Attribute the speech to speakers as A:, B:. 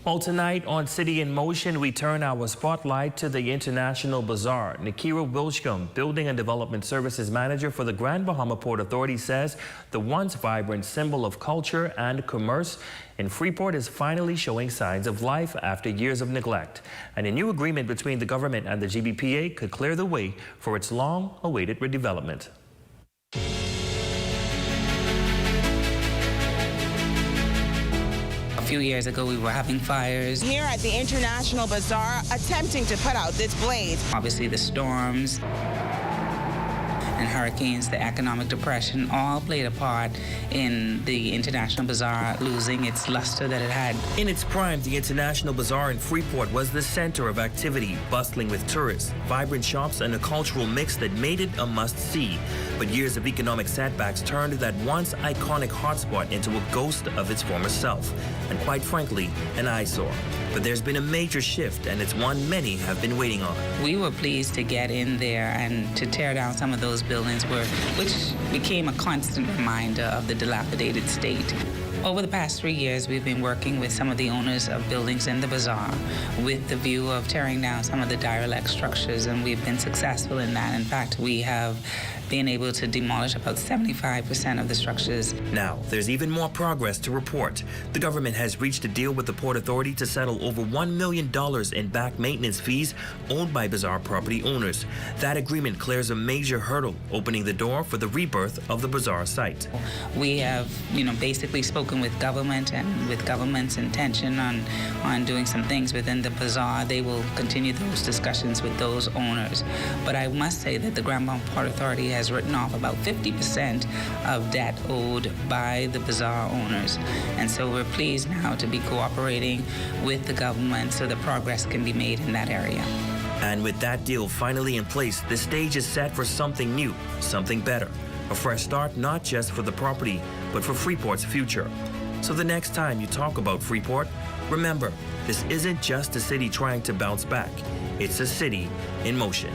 A: Well, tonight on City in Motion, we turn our spotlight to the International Bazaar. Nikira Wilshcombe, Building and Development Services Manager for the Grand Bahama Port Authority, says the once vibrant symbol of culture and commerce in Freeport is finally showing signs of life after years of neglect. And a new agreement between the government and the GBPA could clear the way for its long-awaited redevelopment.
B: A few years ago, we were having fires.
C: Here at the International Bazaar, attempting to put out this blaze.
B: Obviously, the storms and hurricanes, the economic depression, all played a part in the International Bazaar losing its luster that it had.
A: In its prime, the International Bazaar in Freeport was the center of activity, bustling with tourists, vibrant shops, and a cultural mix that made it a must-see. But years of economic setbacks turned that once iconic hotspot into a ghost of its former self, and quite frankly, an eyesore. But there's been a major shift, and it's one many have been waiting on.
B: We were pleased to get in there and to tear down some of those buildings, which became a constant reminder of the dilapidated state. Over the past 3 years, we've been working with some of the owners of buildings in the bazaar with the view of tearing down some of the derelict structures, and we've been successful in that. In fact, we have been able to demolish about 75% of the structures.
A: Now, there's even more progress to report. The government has reached a deal with the Port Authority to settle over $1 million in back maintenance fees owed by bazaar property owners. That agreement clears a major hurdle, opening the door for the rebirth of the bazaar site.
B: We have, basically spoken with government, and with government's intention on doing some things within the bazaar. They will continue those discussions with those owners. But I must say that the Grand Bahama Port Authority has written off about 50% of debt owed by the bazaar owners. And so we're pleased now to be cooperating with the government so that progress can be made in that area.
A: And with that deal finally in place, the stage is set for something new, something better. A fresh start, not just for the property, but for Freeport's future. So the next time you talk about Freeport, remember, this isn't just a city trying to bounce back. It's a city in motion.